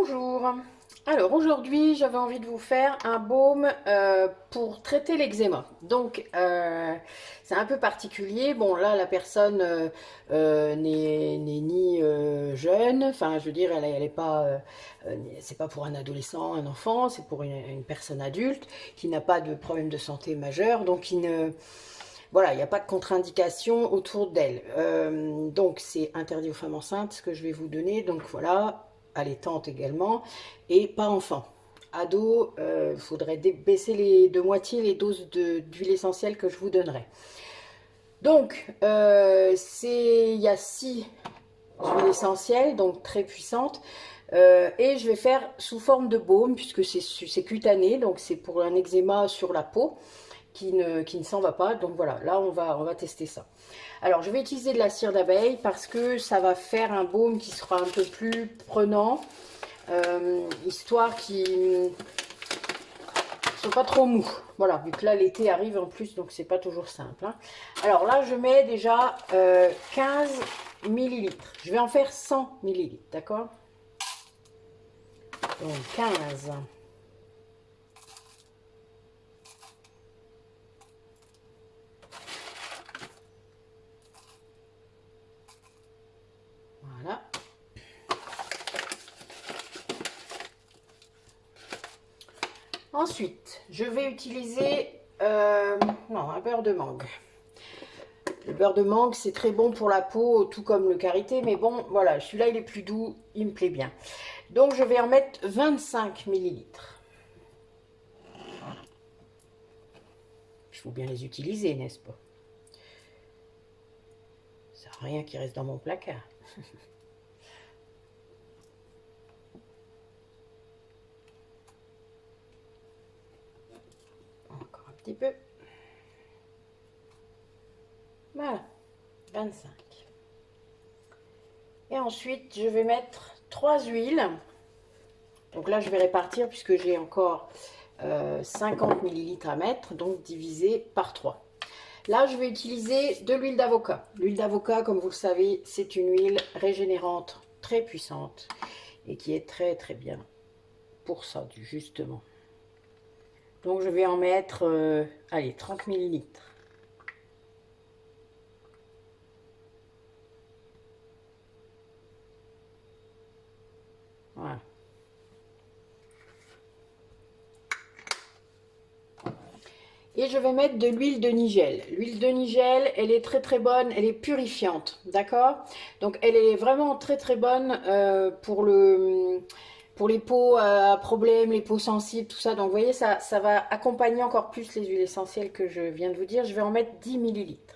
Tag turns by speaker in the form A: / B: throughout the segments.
A: Bonjour. Alors aujourd'hui j'avais envie de vous faire un baume pour traiter l'eczéma. Donc c'est un peu particulier. Bon là la personne n'est ni jeune, enfin je veux dire elle est pas, c'est pas pour un adolescent, un enfant, c'est pour une personne adulte qui n'a pas de problème de santé majeur, donc qui ne... Voilà, il n'y a pas de contre-indication autour d'elle. Donc c'est interdit aux femmes enceintes ce que je vais vous donner. Donc voilà, allaitantes également, et pas enfant. Ado, il faudrait baisser de moitié les doses d'huile essentielle que je vous donnerai. Donc, il y a 6 huiles essentielles, donc très puissantes. Et je vais faire sous forme de baume, puisque c'est cutané, donc c'est pour un eczéma sur la peau qui ne s'en va pas. Donc voilà, là on va tester ça. Alors je vais utiliser de la cire d'abeille parce que ça va faire un baume qui sera un peu plus prenant, histoire qu'il ne soit pas trop mou. Voilà, vu que là l'été arrive en plus, donc c'est pas toujours simple, hein. Alors là je mets déjà 15 millilitres. Je vais en faire 100 millilitres, d'accord? Donc 15. Voilà. Ensuite, je vais utiliser non, un beurre de mangue. Le beurre de mangue, c'est très bon pour la peau, tout comme le karité, mais bon, voilà, celui-là, il est plus doux, il me plaît bien. Donc, je vais en mettre 25 millilitres. Il faut bien les utiliser, n'est-ce pas? Ça n'a rien qui reste dans mon placard. Encore un petit peu. Voilà, 25. Et ensuite, je vais mettre 3 huiles. Donc là, je vais répartir puisque j'ai encore 50 millilitres à mettre, donc divisé par 3. Là, je vais utiliser de l'huile d'avocat. L'huile d'avocat, comme vous le savez, c'est une huile régénérante très puissante et qui est très très bien pour ça, justement. Donc, je vais en mettre, allez, 30 millilitres. Voilà. Et je vais mettre de l'huile de nigel. L'huile de nigel, elle est très très bonne, elle est purifiante, d'accord? Donc elle est vraiment très très bonne pour les peaux à problème, les peaux sensibles, tout ça. Donc vous voyez, ça va accompagner encore plus les huiles essentielles que je viens de vous dire. Je vais en mettre 10 millilitres.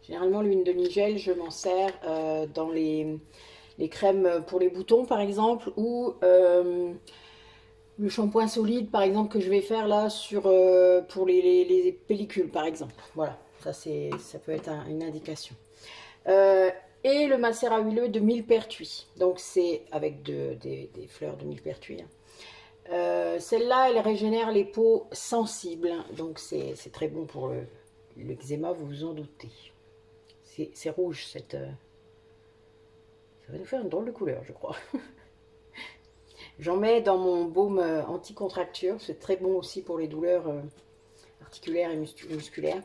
A: Généralement, l'huile de nigel, je m'en sers dans les crèmes pour les boutons, par exemple, ou le shampoing solide, par exemple, que je vais faire là pour les pellicules, par exemple. Voilà, ça peut être une indication. Et le macérat huileux de millepertuis. Donc, c'est avec des fleurs de millepertuis, hein. Celle-là, elle régénère les peaux sensibles. Donc, c'est très bon pour l'eczéma, vous vous en doutez. C'est rouge, ça va nous faire une drôle de couleur, je crois. J'en mets dans mon baume anti-contracture. C'est très bon aussi pour les douleurs articulaires et musculaires.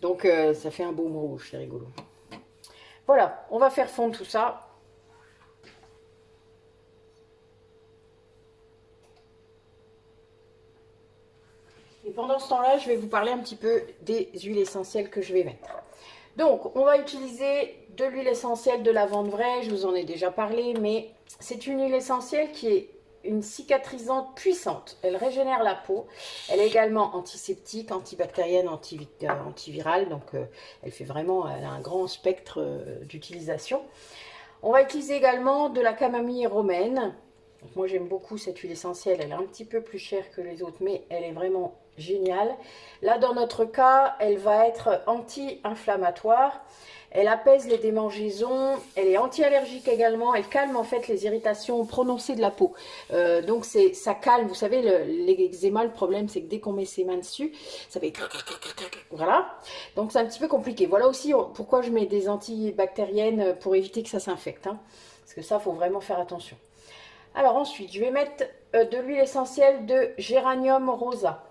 A: Donc ça fait un baume rouge, c'est rigolo. Voilà, on va faire fondre tout ça. Et pendant ce temps-là, je vais vous parler un petit peu des huiles essentielles que je vais mettre. Donc, on va utiliser de l'huile essentielle de lavande vraie. Je vous en ai déjà parlé, mais c'est une huile essentielle qui est une cicatrisante puissante. Elle régénère la peau. Elle est également antiseptique, antibactérienne, antivirale. Donc, elle a un grand spectre d'utilisation. On va utiliser également de la camomille romaine. Donc moi j'aime beaucoup cette huile essentielle, elle est un petit peu plus chère que les autres, mais elle est vraiment géniale. Là dans notre cas, elle va être anti-inflammatoire, elle apaise les démangeaisons, elle est anti-allergique également, elle calme en fait les irritations prononcées de la peau. Donc ça calme, vous savez, l'eczéma, le problème c'est que dès qu'on met ses mains dessus, ça fait... Voilà, donc c'est un petit peu compliqué. Voilà aussi pourquoi je mets des antibactériennes pour éviter que ça s'infecte. Hein. Parce que ça, il faut vraiment faire attention. Alors ensuite, je vais mettre de l'huile essentielle de géranium rosa.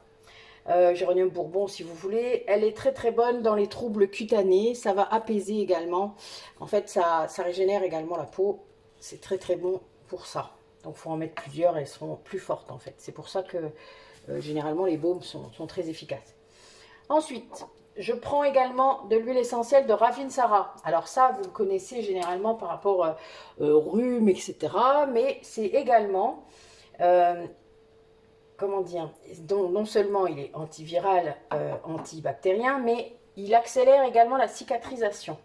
A: Géranium bourbon si vous voulez. Elle est très très bonne dans les troubles cutanés. Ça va apaiser également. En fait, ça régénère également la peau. C'est très très bon pour ça. Donc il faut en mettre plusieurs, elles seront plus fortes en fait. C'est pour ça que généralement les baumes sont très efficaces. Ensuite, je prends également de l'huile essentielle de Ravinsara. Alors ça, vous le connaissez généralement par rapport au rhume, etc. Mais c'est également, comment dire, non seulement il est antiviral, antibactérien, mais il accélère également la cicatrisation.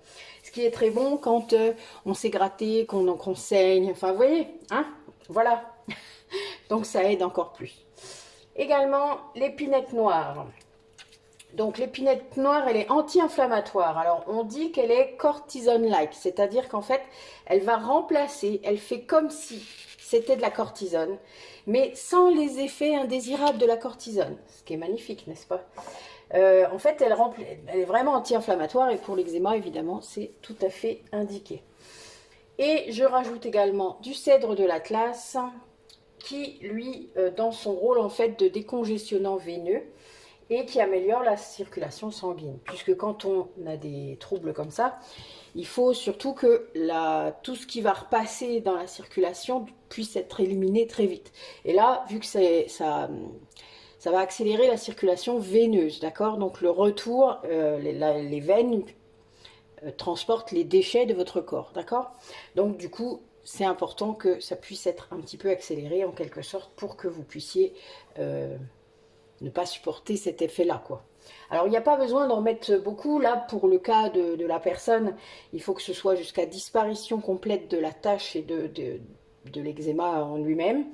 A: Ce qui est très bon quand on s'est gratté, qu'on saigne. Enfin, vous voyez, hein, voilà. Donc ça aide encore plus. Également, l'épinette noire. Donc l'épinette noire, elle est anti-inflammatoire. Alors on dit qu'elle est cortisone-like, c'est-à-dire qu'en fait, elle va remplacer, elle fait comme si c'était de la cortisone, mais sans les effets indésirables de la cortisone, ce qui est magnifique, n'est-ce pas? En fait, elle est vraiment anti-inflammatoire et pour l'eczéma, évidemment, c'est tout à fait indiqué. Et je rajoute également du cèdre de l'Atlas qui, lui, dans son rôle en fait de décongestionnant veineux, et qui améliore la circulation sanguine. Puisque quand on a des troubles comme ça, il faut surtout que tout ce qui va repasser dans la circulation puisse être éliminé très vite. Et là, vu que ça va accélérer la circulation veineuse, d'accord? Donc le retour, les veines transportent les déchets de votre corps, d'accord? Donc du coup, c'est important que ça puisse être un petit peu accéléré en quelque sorte pour que vous puissiez... ne pas supporter cet effet-là, quoi. Alors, il n'y a pas besoin d'en mettre beaucoup. Là, pour le cas de la personne, il faut que ce soit jusqu'à disparition complète de la tache et de l'eczéma en lui-même.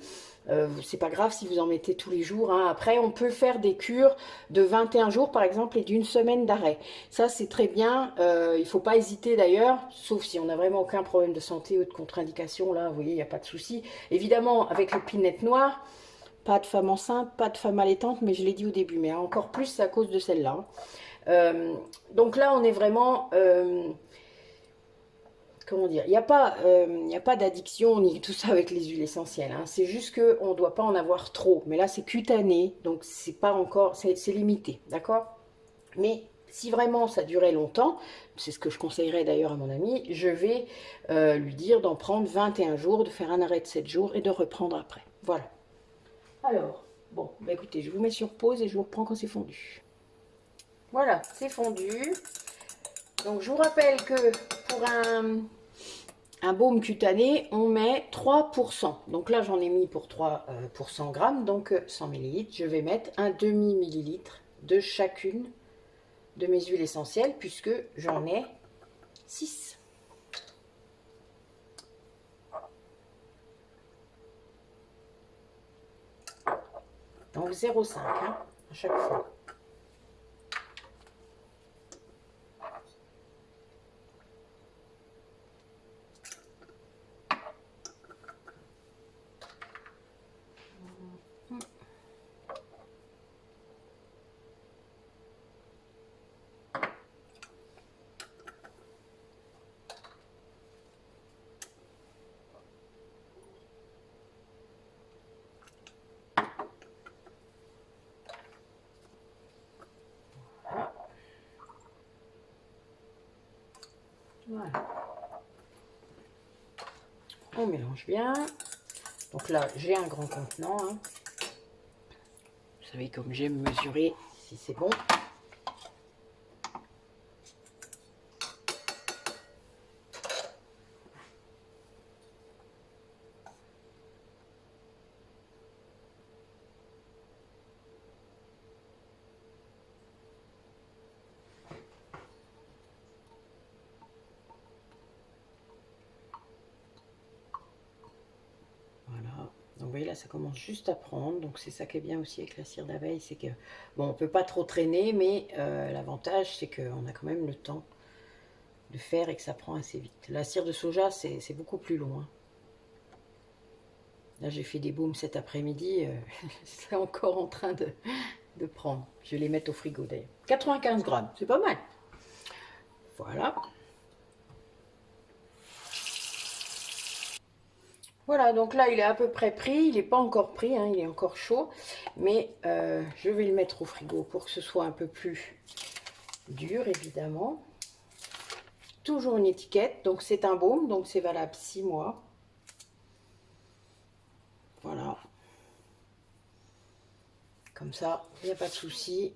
A: C'est pas grave si vous en mettez tous les jours. Hein. Après, on peut faire des cures de 21 jours, par exemple, et d'une semaine d'arrêt. Ça, c'est très bien. Il ne faut pas hésiter d'ailleurs, sauf si on n'a vraiment aucun problème de santé ou de contre-indication. Là, vous voyez, il n'y a pas de souci. Évidemment, avec l'épinette noire, pas de femme enceinte, pas de femme allaitante, mais je l'ai dit au début, mais encore plus c'est à cause de celle-là. Donc là, on est vraiment... comment dire, il n'y a pas d'addiction ni tout ça avec les huiles essentielles. Hein. C'est juste qu'on ne doit pas en avoir trop. Mais là, c'est cutané, donc c'est pas encore... C'est limité, d'accord? Mais si vraiment ça durait longtemps, c'est ce que je conseillerais d'ailleurs à mon ami, je vais lui dire d'en prendre 21 jours, de faire un arrêt de 7 jours et de reprendre après. Voilà. Alors, bon, bah écoutez, je vous mets sur pause et je vous reprends quand c'est fondu. Voilà, c'est fondu. Donc, je vous rappelle que pour un baume cutané, on met 3%. Donc là, j'en ai mis pour 3 pour 100 grammes, donc 100 ml. Je vais mettre un demi-millilitre de chacune de mes huiles essentielles, puisque j'en ai 6. Donc 0,5 hein, à chaque fois. Voilà. On mélange bien. Donc là, j'ai un grand contenant. Hein. Vous savez comme j'aime mesurer si c'est bon. Voilà. là, ça commence juste à prendre. Donc, c'est ça qui est bien aussi avec la cire d'abeille. C'est que, bon, on peut pas trop traîner, mais l'avantage, c'est qu'on a quand même le temps de faire et que ça prend assez vite. La cire de soja, c'est beaucoup plus long. Hein. Là, j'ai fait des baumes cet après-midi. C'est encore en train de prendre. Je vais les mettre au frigo d'ailleurs. 95 grammes, c'est pas mal. Voilà. Voilà, donc là, il est à peu près pris. Il n'est pas encore pris, hein, il est encore chaud. Mais je vais le mettre au frigo pour que ce soit un peu plus dur, évidemment. Toujours une étiquette. Donc, c'est un baume, donc c'est valable 6 mois. Voilà. Comme ça, il n'y a pas de souci.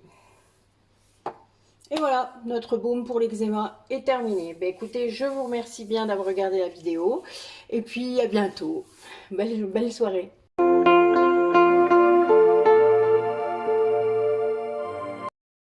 A: Et voilà, notre baume pour l'eczéma est terminé. Ben, écoutez, je vous remercie bien d'avoir regardé la vidéo. Et puis, à bientôt. Belle soirée.